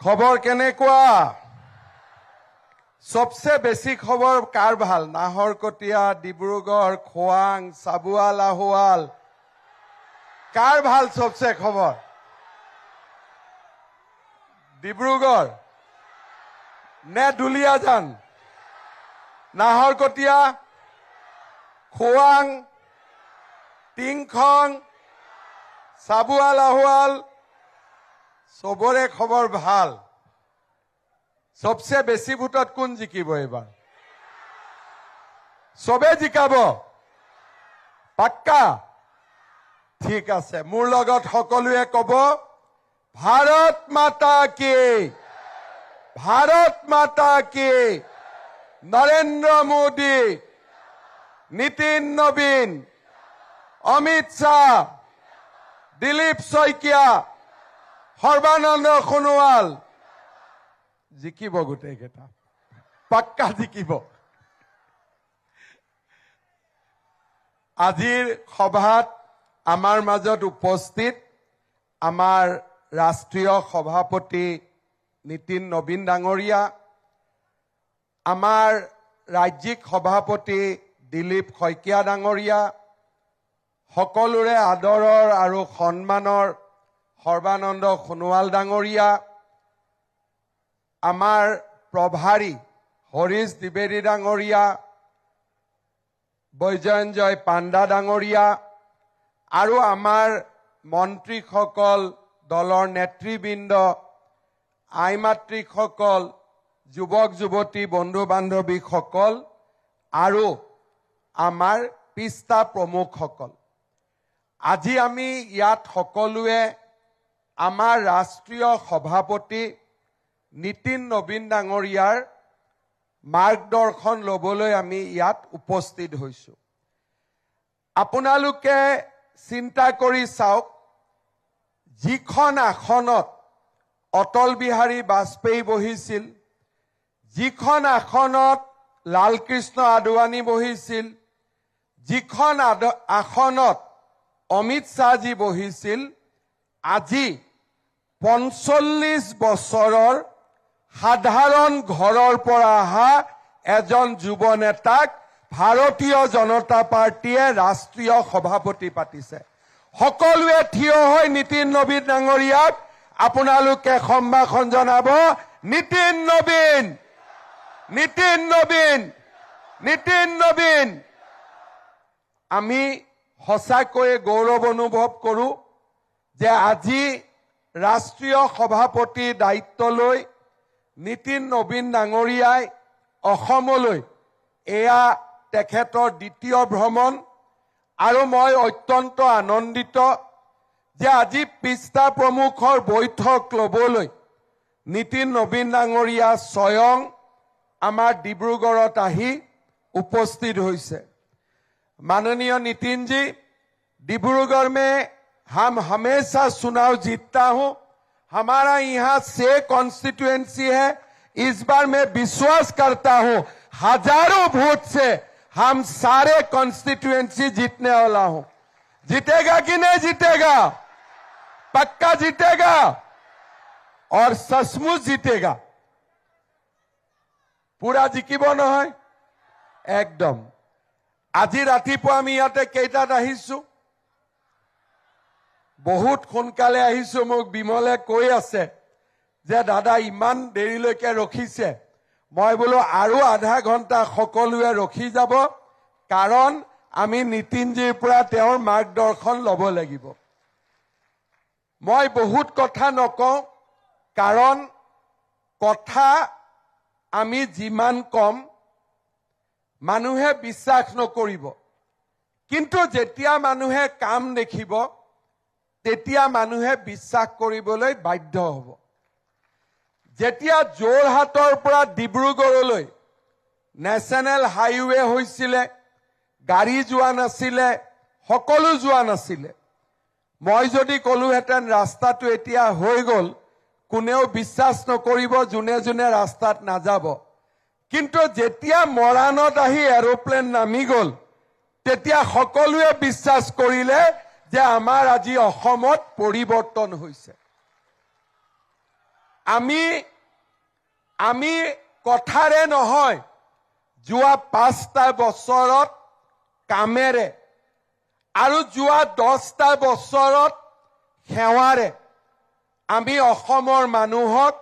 খবৰ কেনেকুৱা? सबसे बेसी खबर कार ভাল? नाहरकटिया, डिब्रुगढ़, खोवाং, साबुआ, लाहौल कार ভাল सबसे खबर? डिब्रुगढ़ ने दुलियाजान, नाहरकटिया, खोवां, टिंखং, साबुआ, लाहौल सबरे खबर ভাল। सबसे बेसी भोटत কোন জিকিব এবাৰ? সবে জিকাব? পাক্কা? ঠিক আছে, মোৰ লগত সকলোৱে কব, ভাৰত মাতা কি, ভাৰত মাতা কি। নৰেন্দ্ৰ মোদী, নীতিন নবীন, অমিত শাহ, দিলীপ শইকীয়া, সৰ্বানন্দ সোণোৱাল জিকিব, গোটেই কেইটা পাক্কা জিকিব। আজিৰ সভাত আমাৰ মাজত উপস্থিত আমাৰ ৰাষ্ট্ৰীয় সভাপতি নীতিন নবীন ডাঙৰীয়া, আমাৰ ৰাজ্যিক সভাপতি দিলীপ শইকীয়া ডাঙৰীয়া, সকলোৰে আদৰৰ আৰু সন্মানৰ সৰ্বানন্দ সোণোৱাল ডাঙৰীয়া, আমাৰ প্ৰভাৰী হৰিশ দ্বিবেদী ডাঙৰীয়া, বৈজয়ন্তজয় পাণ্ডা ডাঙৰীয়া আৰু আমাৰ মন্ত্ৰীসকল, দলৰ নেতৃবৃন্দ, আইমাতৃসকল, যুৱক যুৱতী, বন্ধু বান্ধৱীসকল আৰু আমাৰ পিষ্টা প্ৰমুখসকল, আজি আমি ইয়াত সকলোৱে আমাৰ ৰাষ্ট্ৰীয় সভাপতি নীতিন নবীন ডাঙৰীয়াৰ মাৰ্গদৰ্শন লবলৈ আমি ইয়াত উপস্থিত হৈছো। আপোনালোকে চিন্তা কৰি চাওক, যিখন আসনত অটল বিহাৰী বাজপেয়ী বহিছিল, যিখন আসনত লালকৃষ্ণ আদৱানী বহিছিল, যিখন আসনত অমিত শ্বাহজী বহিছিল, আজি 45 বছৰৰ সাধাৰণ ঘৰৰ পৰা অহা এজন যুৱ নেতাক ভাৰতীয় জনতা পাৰ্টীয়ে ৰাষ্ট্ৰীয় সভাপতি পাতিছে। সকলোৱে থিয় হৈ নীতিন নবীন ডাঙৰীয়াক আপোনালোকে সম্ভাষণ জনাব। নীতিন নবীন, নীতিন নবীন, নীতিন নবীন। আমি সঁচাকৈয়ে গৌৰৱ অনুভৱ কৰো যে আজি ৰাষ্ট্ৰীয় সভাপতিৰ দায়িত্ব লৈ নীতিন নবীন ডাঙৰীয়াই অসমলৈ, এয়া তেখেতৰ দ্বিতীয় ভ্ৰমণ আৰু মই অত্যন্ত আনন্দিত যে আজি পিষ্টা প্ৰমুখৰ বৈঠক লবলৈ নীতিন নবীন ডাঙৰীয়া স্বয়ং আমাৰ ডিব্ৰুগড়ত আহি উপস্থিত হৈছে। माननीय नितिन जी, डिब्रूगढ़ में हम हमेशा चुनाव जीतता हूं। हमारा यहाँ 6 कॉन्स्टिट्यूएंसी है। इस बार मैं विश्वास करता हूं हजारों वोट से हम सारे कॉन्स्टिट्यूएंसी जीतने वाला हूं। जीतेगा कि नहीं जीतेगा? पक्का जीतेगा और सचमुच जीतेगा। पूरा जिकिब নহয় एकदम। আজি ৰাতিপুৱা আমি ইয়াতে কেইটাত আহিছো? বহুত সোনকালে আহিছো। মোক বিমলে কৈ আছে যে দাদা ইমান দেৰিলৈকে ৰখিছে। মই বোলো আৰু আধা ঘণ্টা সকলোৱে ৰখি যাব, কাৰণ আমি নীতিনজীৰ পৰা তেওঁৰ মাৰ্গদৰ্শন ল'ব লাগিব। মই বহুত কথা নকওঁ, কাৰণ কথা আমি যিমান কম মানুহে বিশ্বাস নকৰিব, কিন্তু যেতিয়া মানুহে কাম দেখিব তেতিয়া মানুহে বিশ্বাস কৰিবলৈ বাধ্য হ'ব। যেতিয়া যোৰহাটৰ পৰা ডিব্ৰুগড়লৈ নেশ্যনেল হাইৱে হৈছিলে, গাড়ী যোৱা নাছিলে, সকলো যোৱা নাছিলে, মই যদি ক'লোহেঁতেন ৰাস্তাটো এতিয়া হৈ গ'ল, কোনেও বিশ্বাস নকৰিব, যোনে যোনে ৰাস্তাত নাযাব। কিন্তু যেতিয়া মৰাণত আহি এৰোপ্লেন নামি গ'ল, তেতিয়া সকলোৱে বিশ্বাস কৰিলে যে আমাৰ আজি অসমত পৰিৱৰ্তন হৈছে। আমি কথাৰে নহয়, যোৱা 5টা বছৰত কামেৰে আৰু যোৱা 10টা বছৰত সেৱাৰে আমি অসমৰ মানুহক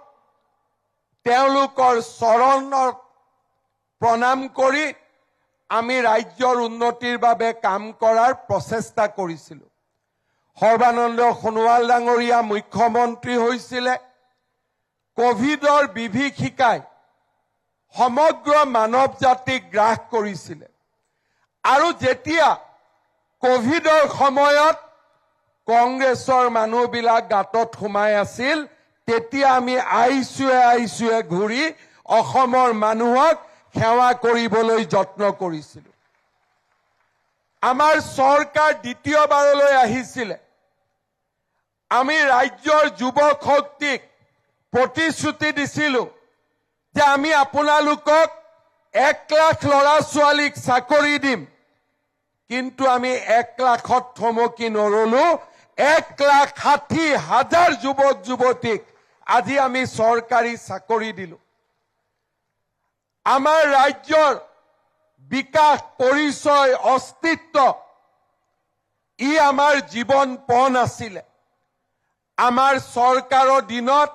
তেওঁলোকৰ চৰণত প্ৰণাম কৰি আমি ৰাজ্যৰ উন্নতিৰ বাবে কাম কৰাৰ প্ৰচেষ্টা কৰিছিলোঁ। সৰ্বানন্দ সোণোৱাল ডাঙৰীয়া মুখ্যমন্ত্ৰী হৈছিলে। কোভিডৰ বিভীষিকাই সমগ্ৰ মানৱ জাতিক গ্ৰাস কৰিছিলে আৰু যেতিয়া কোভিডৰ সময়ত কংগ্ৰেছৰ মানুহবিলাক গাঁতত সোমাই আছিল, তেতিয়া আমি আইচুৱে ঘূৰি অসমৰ মানুহক সেৱা কৰিবলৈ যত্ন কৰিছিলোঁ। আমাৰ চৰকাৰ দ্বিতীয়বাৰলৈ আহিছিলে। আমি ৰাজ্যৰ যুৱক শক্তিক প্ৰতিশ্ৰুতি দিছিলোঁ যে আমি আপোনালোকক 1 লাখ ল'ৰা ছোৱালীক চাকৰি দিম, কিন্তু আমি 1 লাখত থমকি নৰলো। 1,60,000 যুৱক যুৱতীক আজি আমি চৰকাৰী চাকৰি দিলো। আমাৰ ৰাজ্যৰ বিকাশ, পৰিচয়, অস্তিত্ব ই আমাৰ জীৱন পণ আছিলে। আমাৰ চৰকাৰৰ দিনত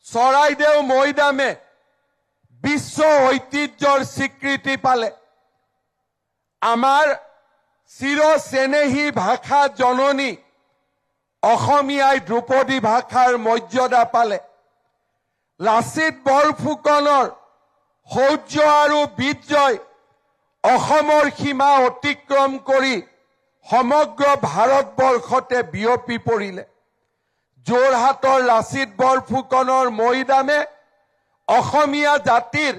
চৰাইদেউ মৈদামে বিশ্ব ঐতিহ্যৰ স্বীকৃতি পালে। আমাৰ চিৰচেনেহী ভাষা জননী অসমীয়াই ধ্ৰুপদী ভাষাৰ মৰ্যাদা পালে। লাচিত বৰফুকনৰ শৌৰ্য আৰু বীৰ্যই অসমৰ সীমা অতিক্ৰম কৰি সমগ্ৰ ভাৰতবৰ্ষতে বিয়পি পৰিলে। যোৰহাটৰ লাচিত বৰফুকনৰ মৈদামে অসমীয়া জাতিৰ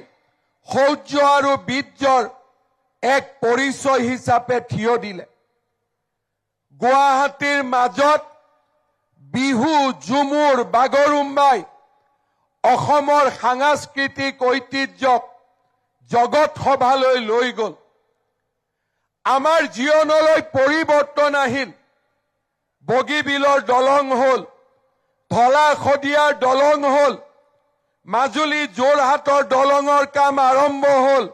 শৌৰ্য আৰু বীৰ্যৰ এক পৰিচয় হিচাপে থিয় দিলে। গুৱাহাটীৰ মাজত বিহু, ঝুমুৰ, বাগৰুম্বাই অসমৰ সাংস্কৃতিক ঐতিহ্যক জগত সভালৈ লৈ গ'ল। আমাৰ জীৱনলৈ পৰিৱৰ্তন আহিল। বগীবিলৰ দলং হ'ল, ধলা শদিয়াৰ দলং হ'ল, মাজুলী যোৰহাটৰ দলঙৰ কাম আৰম্ভ হ'ল,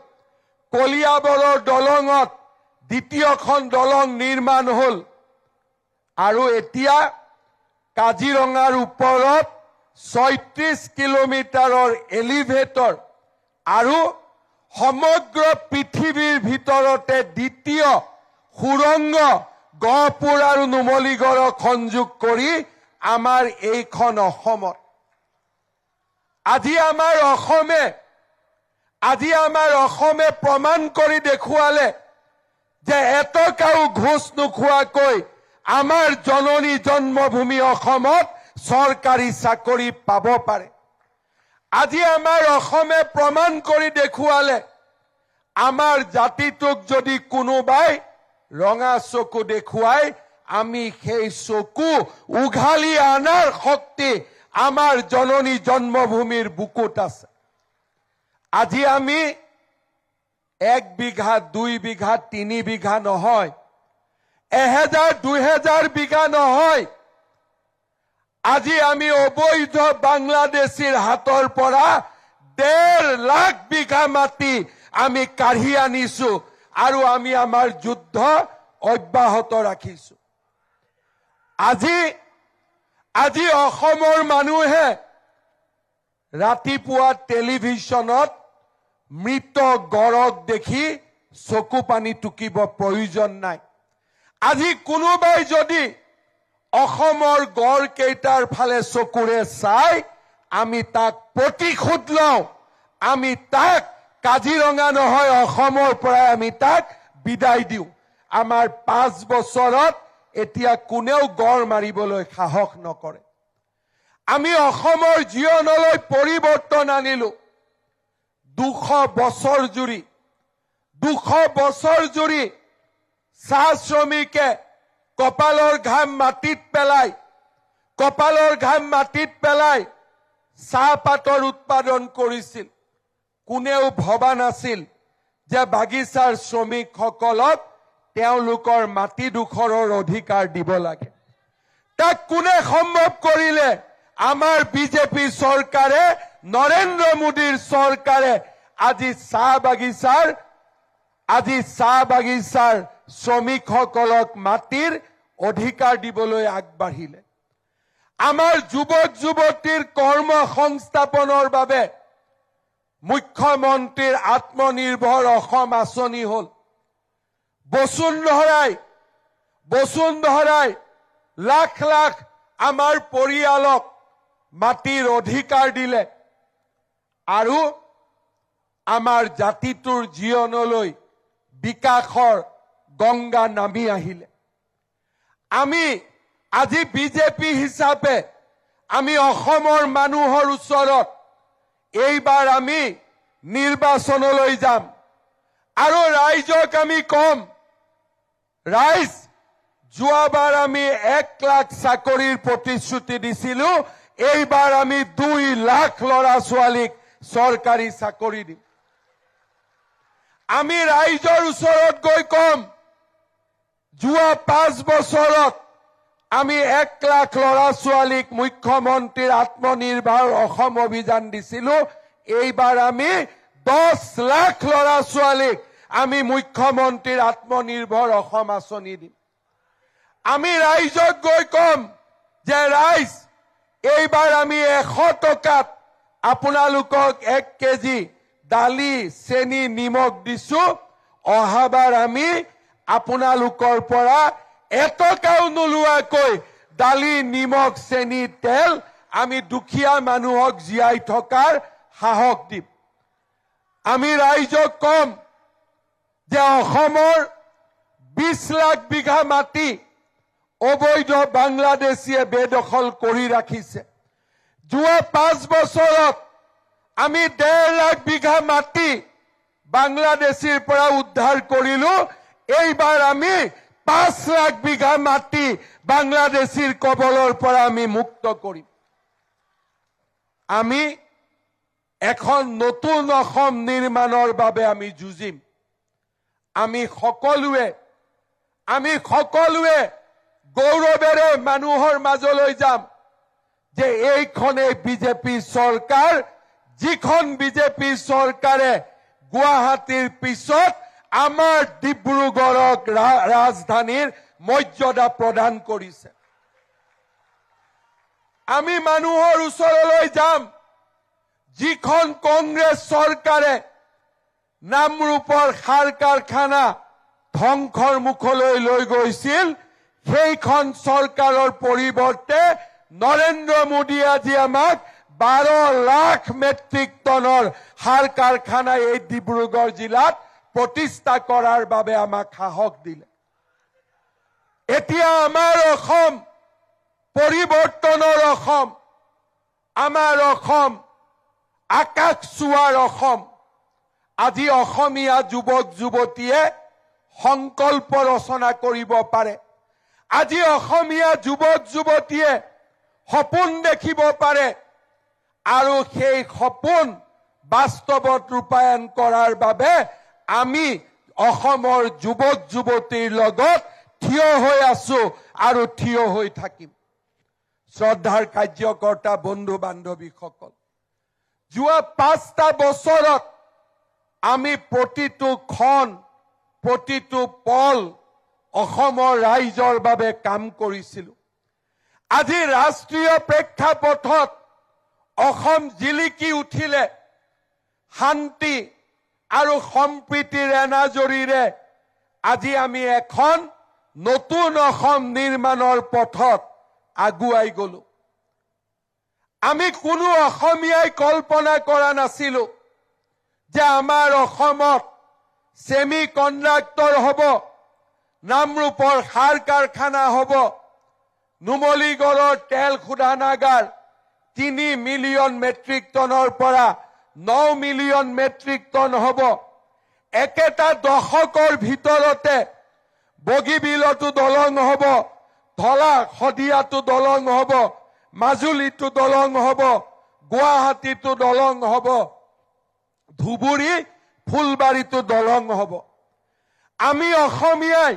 কলিয়াবৰৰ দলঙত দ্বিতীয়খন দলং নিৰ্মাণ হ'ল আৰু এতিয়া কাজিৰঙাৰ ওপৰত 36 কিলোমিটাৰৰ এলিভেটৰ আৰু সমগ্ৰ পৃথিৱীৰ ভিতৰতে দ্বিতীয় সুৰংগ গহপুৰ আৰু নুমলীগড়ক সংযোগ কৰি আমাৰ এইখন অসমত আজি আমাৰ অসমে প্ৰমাণ কৰি দেখুৱালে যে এটকাও ঘোষ নোখোৱাকৈ আমাৰ জননী জন্মভূমি অসমত চৰকাৰী চাকৰি পাব পাৰে। আজি আমাৰ অসমে প্ৰমাণ কৰি দেখুৱালে আমাৰ জাতিটোক যদি কোনোবাই ৰঙা চকু দেখুৱাই, আমি সেই চকু উঘালি আনাৰ শক্তি আমাৰ জননী জন্মভূমিৰ বুকুত আছে। আজি আমি 1 বিঘা, 2 বিঘা, 3 বিঘা নহয়, 1000-2000 বিঘা নহয়, আজি আমি অবৈধ বাংলাদেশীৰ হাতৰ পৰা 1.5 লাখ বিঘা মাটি আমি কাঢ়ি আনিছো আৰু আমি আমাৰ যুদ্ধ অব্যাহত ৰাখিছো। আজি অসমৰ মানুহে ৰাতিপুৱা টেলিভিছনত মৃত গড়ক দেখি চকু পানী টুকিব প্ৰয়োজন নাই। আজি কোনোবাই যদি অসমৰ গড় কেইটাৰ ফালে চকুৰে চাই, আমি তাক প্ৰতিশোধ লওঁ। আমি তাক কাজিৰঙা নহয়, অসমৰ পৰা আমি তাক বিদায় দিওঁ। আমাৰ 5 বছৰত এতিয়া কোনেও গড় মাৰিবলৈ সাহস নকৰে। আমি অসমৰ জীৱনলৈ পৰিৱৰ্তন আনিলো। 200 বছৰ জুৰি চাহ শ্ৰমিকে কপালৰ ঘাম মাটিত পেলাই চাহপাতৰ উৎপাদন কৰিছিল। কোনেও ভবা নাছিল যে বাগিচাৰ শ্ৰমিকসকলক তেওঁলোকৰ মাটিডোখৰৰ অধিকাৰ দিব লাগে। তাক কোনে সম্ভৱ কৰিলে? আমাৰ বিজেপি চৰকাৰে নৰেন্দ্ৰ মোদীৰ চৰকাৰে আজি চাহ বাগিচাৰ শ্ৰমিকসকলক মাটিৰ অধিকাৰ দিবলৈ আগবাঢ়িলে। আমাৰ যুৱক যুৱতীৰ কৰ্ম সংস্থাপনৰ বাবে মুখ্যমন্ত্ৰীৰ আত্মনিৰ্ভৰ অসম আঁচনি হ'ল। বসুন্ধৰাই লাখ লাখ আমাৰ পৰিয়ালক মাটিৰ অধিকাৰ দিলে আৰু আমাৰ জাতিটোৰ জীৱনলৈ বিকাশৰ গংগা নামি আহিলে। আমি আজি বিজেপি হিচাপে আমি অসমৰ মানুহৰ ওচৰত এইবাৰ আমি নিৰ্বাচনলৈ যাম আৰু ৰাইজক আমি কম, ৰাইজ যোৱাবাৰ আমি 1 লাখ চাকৰিৰ প্ৰতিশ্ৰুতি দিছিলো, এইবাৰ আমি 2 লাখ ল'ৰা ছোৱালীক চৰকাৰী চাকৰি দিম। আমি ৰাইজৰ ওচৰত গৈ কম, যোৱা 5 বছৰত আমি 1 লাখ ল'ৰা ছোৱালীক মুখ্যমন্ত্ৰীৰ আত্মনিৰ্ভৰ অসম অভিযান দিছিলো, এইবাৰ আমি 10 লাখ ল'ৰা ছোৱালীক আমি মুখ্যমন্ত্ৰীৰ আত্মনিৰ্ভৰ অসম আঁচনি দিম। আমি ৰাইজক গৈ কম যে ৰাইজ এইবাৰ আমি 100 টকাত আপোনালোকক 1 কেজি দালি চেনি নিমখ দিছো, অহাবাৰ আমি আপোনালোকৰ পৰা 1 টকাও নোলোৱাকৈ দালি নিমখ চেনি তেল আমি দুখীয়া মানুহক জীয়াই থকাৰ সাহস দিম। আমি ৰাইজক কম যে অসমৰ 20 লাখ বিঘা মাটি অবৈধ বাংলাদেশীয়ে বেদখল কৰি ৰাখিছে। যোৱা 5 বছৰত আমি 1.5 লাখ বিঘা মাটি বাংলাদেশীৰ পৰা উদ্ধাৰ কৰিলো, এইবাৰ আমি 5 লাখ বিঘা মাটি বাংলাদেশীৰ কবলৰ পৰা আমি মুক্ত কৰিম। আমি এখন নতুন অসম নিৰ্মাণৰ বাবে আমি যুঁজিম। আমি সকলোৱে গৌৰৱেৰে মানুহৰ মাজলৈ যাম যে এইখনেই বিজেপি চৰকাৰ, যিখন বিজেপি চৰকাৰে গুৱাহাটীৰ পিছত আমাৰ ডিব্ৰুগড়ক ৰাজধানীৰ মৰ্যাদা প্ৰদান কৰিছে। আমি মানুহৰ ওচৰলৈ যাম, যিখন কংগ্ৰেছ চৰকাৰে নামৰূপৰ সাৰ কাৰখানা ধ্বংসৰ মুখলৈ লৈ গৈছিল, সেইখন চৰকাৰৰ পৰিৱৰ্তে নৰেন্দ্ৰ মোদীয়ে আজি আমাক 12 লাখ মেট্ৰিক টনৰ সাৰ কাৰখানা এই ডিব্ৰুগড় জিলাত প্ৰতিষ্ঠা কৰাৰ বাবে আমাক সাহস দিলে। এতিয়া আমাৰ অসম পৰিৱৰ্তনৰ অসম, আমাৰ অসম আকাশ চুৱাৰ অসম। আজি অসমীয়া যুৱক যুৱতীয়ে সংকল্প ৰচনা কৰিব পাৰে। আজি অসমীয়া যুৱক যুৱতীয়ে সপোন দেখিব পাৰে আৰু সেই সপোন বাস্তৱত ৰূপায়ণ কৰাৰ বাবে আমি অসমৰ যুৱক যুৱতীৰ লগত থিয় হৈ আছো আৰু থিয় হৈ থাকিম। শ্ৰদ্ধাৰ কাৰ্যকৰ্তা বন্ধু বান্ধৱীসকল, যোৱা 5টা বছৰত আমি প্ৰতিটো ক্ষণ প্ৰতিটো পল অসমৰ ৰাইজৰ বাবে কাম কৰিছিলো। আজি ৰাষ্ট্ৰীয় প্ৰেক্ষাপটত অসম জিলিকি উঠিলে শান্তি আৰু সম্প্ৰীতিৰ এনাজৰীৰে আজি আমি এখন নতুন অসম নিৰ্মাণৰ পথত আগুৱাই গলো। আমি কোনো অসমীয়াই কল্পনা কৰা নাছিলো যে আমাৰ অসমত সেমি কণ্ডাক্টৰ হ'ব, নামৰূপৰ সাৰ কাৰখানা হ'ব, নুমলীগড়ৰ তেল শোধনাগাৰ 3 মিলিয়ন মেট্ৰিক টনৰ পৰা 9 মিলিয়ন মেট্ৰিক টন হ'ব। একেটা দশকৰ ভিতৰতে বগীবিলতো দলং হ'ব, ধলা শদিয়াতো দলং হ'ব, মাজুলীতো দলং হ'ব, গুৱাহাটীতো দলং হ'ব, ধুবুৰী ফুলবাৰীতো দলং হ'ব। আমি অসমীয়াই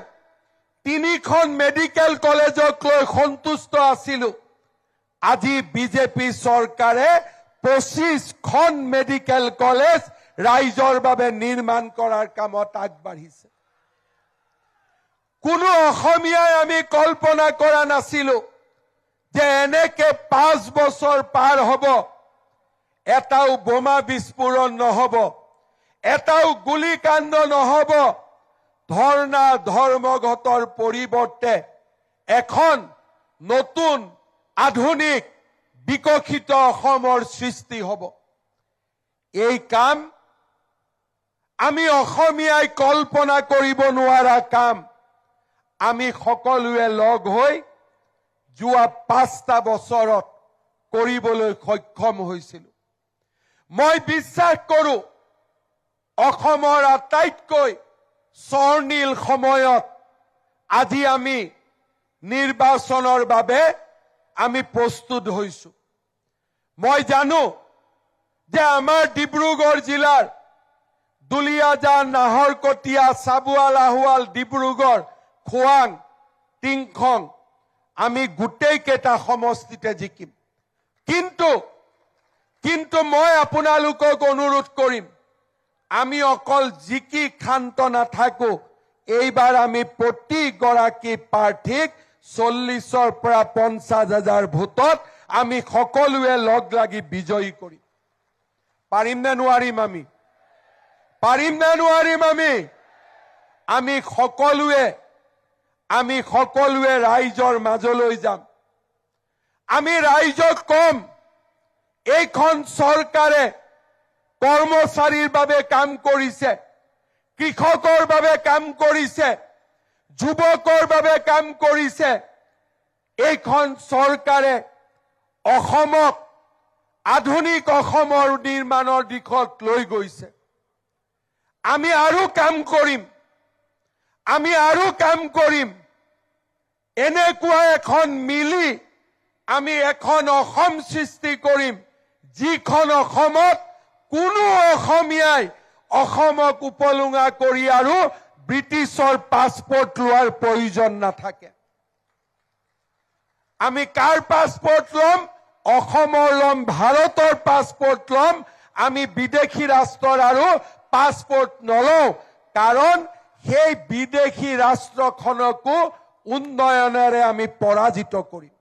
3খন মেডিকেল কলেজক লৈ সন্তুষ্ট আছিলো, আজি বিজেপি চৰকাৰে 25খন মেডিকেল কলেজ ৰাইজৰ বাবে নিৰ্মাণ কৰাৰ কামত আগবাঢ়িছে। কোনো অসমীয়াই আমি কল্পনা কৰা নাছিলো যে এনেকে 5 বছৰ পাৰ হ'ব, এটাও বোমা বিস্ফোৰণ নহব, এটাও গুলিকাণ্ড নহব, ধৰ্ণা ধৰ্মঘটৰ পৰিৱৰ্তে এখন নতুন আধুনিক বিকশিত অসমৰ সৃষ্টি হ'ব। এই কাম আমি অসমীয়াই কল্পনা কৰিব নোৱাৰা কাম আমি সকলোৱে লগ হৈ যোৱা 5টা বছৰত কৰিবলৈ সক্ষম হৈছিলো। মই বিশ্বাস কৰো অসমৰ আটাইতকৈ স্বৰ্ণীল সময়ত আজি আমি নিৰ্বাচনৰ বাবে আমি প্ৰস্তুত হৈছো। মই জানো যে আমাৰ ডিব্ৰুগড় জিলাৰ দুলিয়াজান, নাহৰকটীয়া, চাবুৱা, লাহোৱাল, ডিব্ৰুগড়, খোৱাং, টিংখং আমি গোটেই কেইটা সমষ্টিতে জিকিম। কিন্তু মই আপোনালোকক অনুৰোধ কৰিম, আমি অকল জিকি ক্ষান্ত নাথাকো। এইবাৰ আমি প্ৰতিগৰাকী প্ৰাৰ্থীক 40,000 পৰা 50,000 ভোটত আমি সকলোৱে লগ লাগি বিজয়ী কৰিম। পাৰিম নে নোৱাৰিম? পাৰিম নে নোৱাৰিম? আমি সকলোৱে ৰাইজৰ মাজলৈ যাম। আমি ৰাইজক কম, এইখন চৰকাৰে কৰ্মচাৰীৰ বাবে কাম কৰিছে, কৃষকৰ বাবে কাম কৰিছে, যুৱকৰ বাবে কাম কৰিছে। এইখন চৰকাৰে অসমক আধুনিক অসমৰ নিৰ্মাণৰ দিশত লৈ গৈছে। আমি আৰু কাম কৰিম। এনেকুৱা এখন মিলি আমি এখন অসম সৃষ্টি কৰিম, যিখন অসমত কোনো অসমীয়াই অসমক উপলুঙা কৰি আৰু ব্ৰিটিছৰ পাছপোৰ্ট লোৱাৰ প্ৰয়োজন নাথাকে। আমি কাৰ পাছপোৰ্ট ল'ম? অসমৰ ল'ম, ভাৰতৰ পাছপোৰ্ট ল'ম। আমি বিদেশী ৰাষ্ট্ৰৰ আৰু পাছপোৰ্ট নলওঁ, কাৰণ সেই বিদেশী ৰাষ্ট্ৰখনকো উন্নয়নেৰে আমি পৰাজিত কৰিম।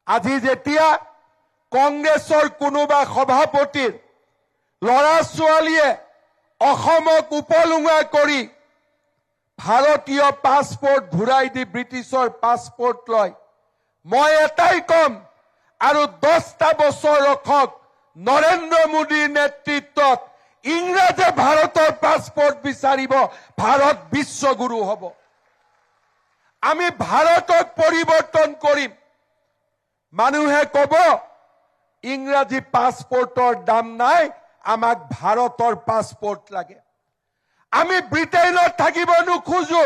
আজি যেতিয়া কংগ্ৰেছৰ কোনোবা সভাপতিৰ ল'ৰা ছোৱালীয়ে অসমক উপলুঙা কৰি ভাৰতীয় পাছপোৰ্ট ঘূৰাই দি ব্ৰিটিছৰ পাছপোৰ্ট লয়, মই এটাই কম, আৰু 10টা বছৰ ৰখক, নৰেন্দ্ৰ মোদীৰ নেতৃত্বত ইংৰাজে ভাৰতৰ পাছপোৰ্ট বিচাৰিব, ভাৰত বিশ্বগুৰু হ'ব। আমি ভাৰতক পৰিৱৰ্তন কৰিম। মানুহে কব ইংৰাজী পাছপোৰ্টৰ দাম নাই, আমাক ভাৰতৰ পাছপোৰ্ট লাগে। আমি ব্ৰিটেইনত থাকিব নোখোজো,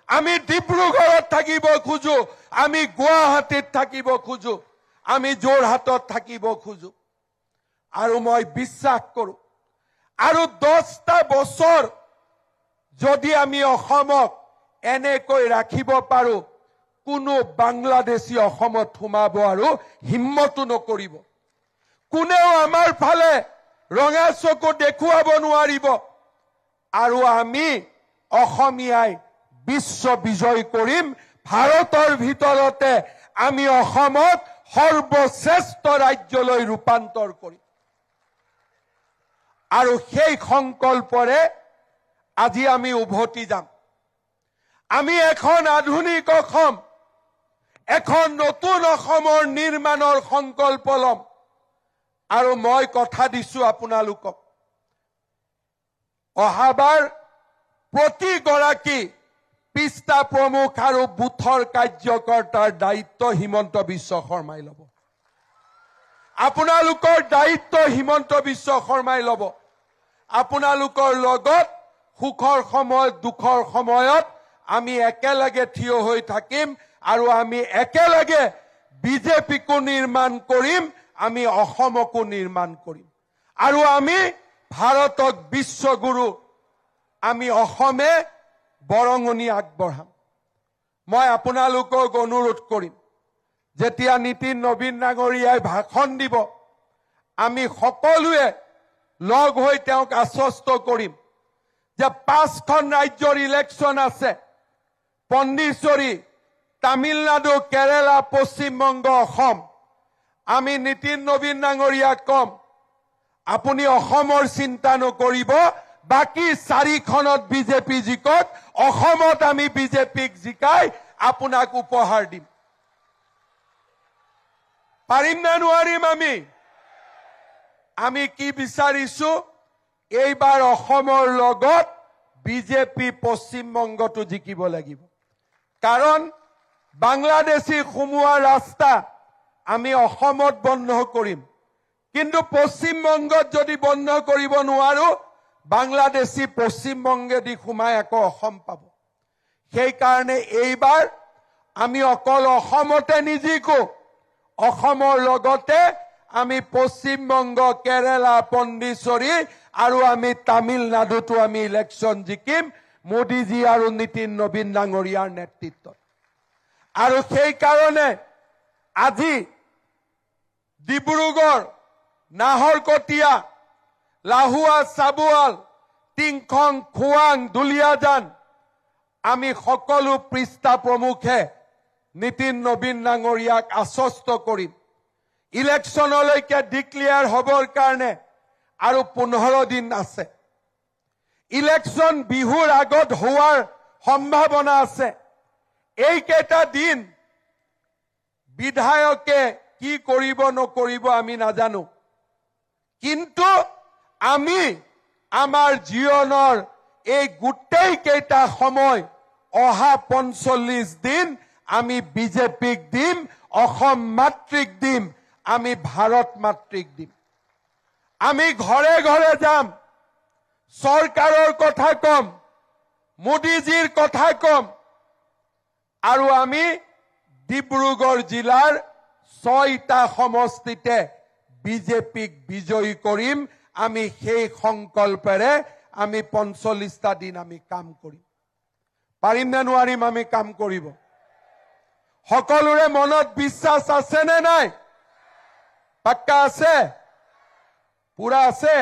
আমি ডিব্ৰুগড়ত থাকিব খোজো, আমি গুৱাহাটীত থাকিব খোজো, আমি যোৰহাটত থাকিব খোজো। আৰু মই বিশ্বাস কৰো আৰু 10টা বছৰ যদি আমি অসমক এনেকৈ ৰাখিব পাৰো, কোনো বাংলাদেশী অসমত সোমাব আৰু হিম্মতো নকৰিব। কোনেও আমাৰ ফালে ৰঙা চকু দেখুৱাব নোৱাৰিব। আৰু আমি অসমীয়াই বিশ্ব বিজয় কৰিম। ভাৰতৰ ভিতৰতে আমি অসমত সৰ্বশ্ৰেষ্ঠ ৰাজ্যলৈ ৰূপান্তৰ কৰিম। আৰু সেই সংকল্পৰে আজি আমি উভতি যাম। আমি এখন আধুনিক অসম, এখন নতুন অসমৰ নিৰ্মাণৰ সংকল্প ল'ম। আৰু মই কথা দিছো আপোনালোকক, অহাবাৰ প্ৰতিগৰাকী পিষ্টা প্ৰমুখ আৰু বুথৰ কাৰ্যকৰ্তাৰ দায়িত্ব হিমন্ত বিশ্ব শৰ্মাই ল'ব। আপোনালোকৰ দায়িত্ব হিমন্ত বিশ্ব শৰ্মাই ল'ব। আপোনালোকৰ লগত সুখৰ সময়ত, দুখৰ সময়ত আমি একেলগে থিয় হৈ থাকিম আৰু আমি একেলগে বিজেপিকো নিৰ্মাণ কৰিম, আমি অসমকো নিৰ্মাণ কৰিম। আৰু আমি ভাৰতক বিশ্বগুৰু, আমি অসমে বৰঙণি আগবঢ়াম। মই আপোনালোকক অনুৰোধ কৰিম, যেতিয়া নীতিন নবীন ডাঙৰীয়াই ভাষণ দিব আমি সকলোৱে লগ হৈ তেওঁক আশ্বস্ত কৰিম যে 5খন ৰাজ্যৰ ইলেকশ্যন আছে পণ্ডিচেৰী তামিলনাডু কেৰালা পশ্চিমবংগ অসম আমি নীতিন নবীন ডাঙৰীয়াক কম আপুনি অসমৰ চিন্তা নকৰিব বাকি 4খনত বিজেপি জিকক অসমত আমি বিজেপিক জিকাই আপোনাক উপহাৰ দিম পাৰিম না নোৱাৰিম আমি কি বিচাৰিছো এইবাৰ অসমৰ লগত বিজেপি পশ্চিমবংগটো জিকিব লাগিব কাৰণ বাংলাদেশী সোমোৱা ৰাস্তা আমি অসমত বন্ধ কৰিম কিন্তু পশ্চিমবংগত যদি বন্ধ কৰিব নোৱাৰো বাংলাদেশী পশ্চিমবংগেদি সোমাই আকৌ অসম পাব সেই কাৰণে এইবাৰ আমি অকল অসমতে নিজিকো অসমৰ লগতে আমি পশ্চিমবংগ কেৰালা পণ্ডিচেৰী আৰু আমি তামিলনাডুতো আমি ইলেকশ্যন জিকিম মোদীজী আৰু নীতিন নবীন ডাঙৰীয়াৰ নেতৃত্বত আৰু সেই কাৰণে আজি ডিব্ৰুগড় নাহৰকটীয়া লাহুৱা চাবুৱাল টিংখং খোৱাং দুলিয়াজান আমি সকলো পৃষ্ঠা প্ৰমুখে নীতিন নবীন ডাঙৰীয়াক আশ্বস্ত কৰিম ইলেকশ্যনলৈকে ডিক্লেয়াৰ হ'বৰ কাৰণে আৰু 15 দিন আছে ইলেকশ্যন বিহুৰ আগত হোৱাৰ সম্ভাৱনা আছে এইকেইটা দিন বিধায়কে কি কৰিব নকৰিব আমি নাজানো কিন্তু আমি আমাৰ জীৱনৰ এই গোটেই কেইটা সময় অহা 45 দিন আমি বিজেপিক দিম অসম মাতৃক দিম আমি ভাৰত মাতৃক দিম আমি ঘৰে ঘৰে যাম চৰকাৰৰ কথা কম মোদীজীৰ কথা কম আৰু আমি ডিব্ৰুগড় জিলাৰ 6টা সমষ্টিতে বিজেপিক বিজয়ী কৰিম আমি সেই সংকল্পৰে আমি 45টা দিন আমি কাম কৰিম পাৰিম নে নোৱাৰিম আমি কাম কৰিব সকলোৰে মনত বিশ্বাস আছে নে নাই পাক্কা আছে পুৰা আছে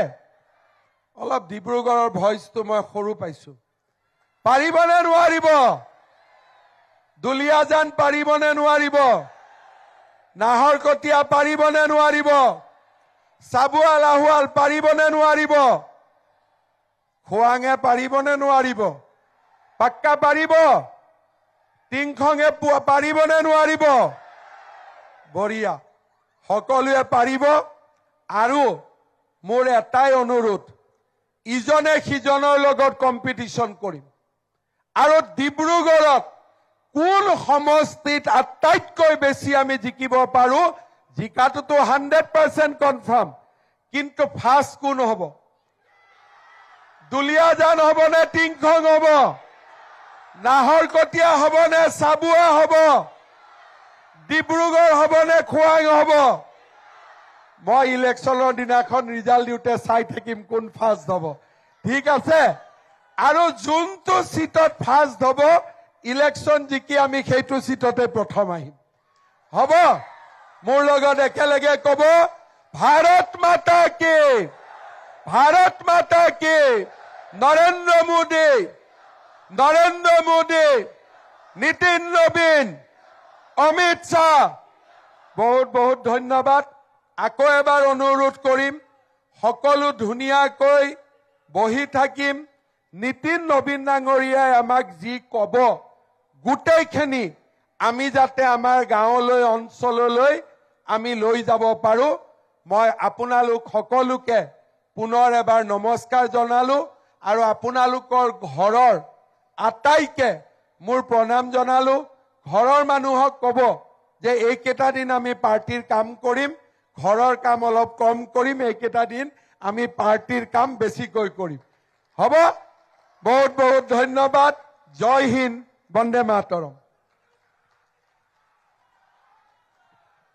অলপ ডিব্ৰুগড়ৰ ভইচটো মই সৰু পাইছো পাৰিব নে নোৱাৰিব দুলিয়াজান পাৰিব নে নোৱাৰিব নাহৰকটীয়া পাৰিব নে নোৱাৰিব চাবুৱাল আহুৱাল পাৰিব নে নোৱাৰিব খোৱাঙে পাৰিব নে নোৱাৰিব পাক্কা পাৰিব টিংখঙে পাৰিব নে নোৱাৰিব বঢ়িয়া সকলোৱে পাৰিব আৰু মোৰ এটাই অনুৰোধ ইজনে সিজনৰ লগত কম্পিটিশন কৰিম আৰু ডিব্ৰুগড়ত কোন সমষ্টিত আটাইতকৈ বেছি আমি জিকিব পাৰো জিকাটোতো 100% কনফাৰ্ম কিন্তু ফাৰ্ষ্ট কোন হ'ব দুলিয়াজান হ'ব নে টিংখং হ'ব নাহৰকটীয়া হ'ব নে চাবুৱা হ'ব ডিব্ৰুগড় হ'ব নে খোৱাং হ'ব মই ইলেকশ্যনৰ দিনাখন ৰিজাল্ট দিওঁতে চাই থাকিম কোন ফাৰ্ষ্ট হ'ব ঠিক আছে আৰু যোনটো সিটত ফাৰ্ষ্ট হ'ব ইলেকশ্যন জিকি আমি সেইটো সিটতে প্ৰথম আহিম হ'ব মোৰ লগত একেলগে ক'ব ভাৰত মাতা কি নৰেন্দ্ৰ মোদী নীতিন নবীন অমিত শাহ বহুত বহুত ধন্যবাদ আকৌ এবাৰ অনুৰোধ কৰিম সকলো ধুনীয়াকৈ বহি থাকিম নীতিন নবীন ডাঙৰীয়াই আমাক যি ক'ব গোটেইখিনি আমি যাতে আমাৰ গাঁৱলৈ অঞ্চললৈ আমি লৈ যাব পাৰো মই আপোনালোক সকলোকে পুনৰ এবাৰ নমস্কাৰ জনালো আৰু আপোনালোকৰ ঘৰৰ আটাইকে মোৰ প্ৰণাম জনালো ঘৰৰ মানুহক ক'ব যে এইকেইটা দিন আমি পাৰ্টিৰ কাম কৰিম ঘৰৰ কাম অলপ কম কৰিম এইকেইটা দিন আমি পাৰ্টিৰ কাম বেছিকৈ কৰিম হ'ব বহুত বহুত ধন্যবাদ জয় হিন্দ বন্দে মাতৰম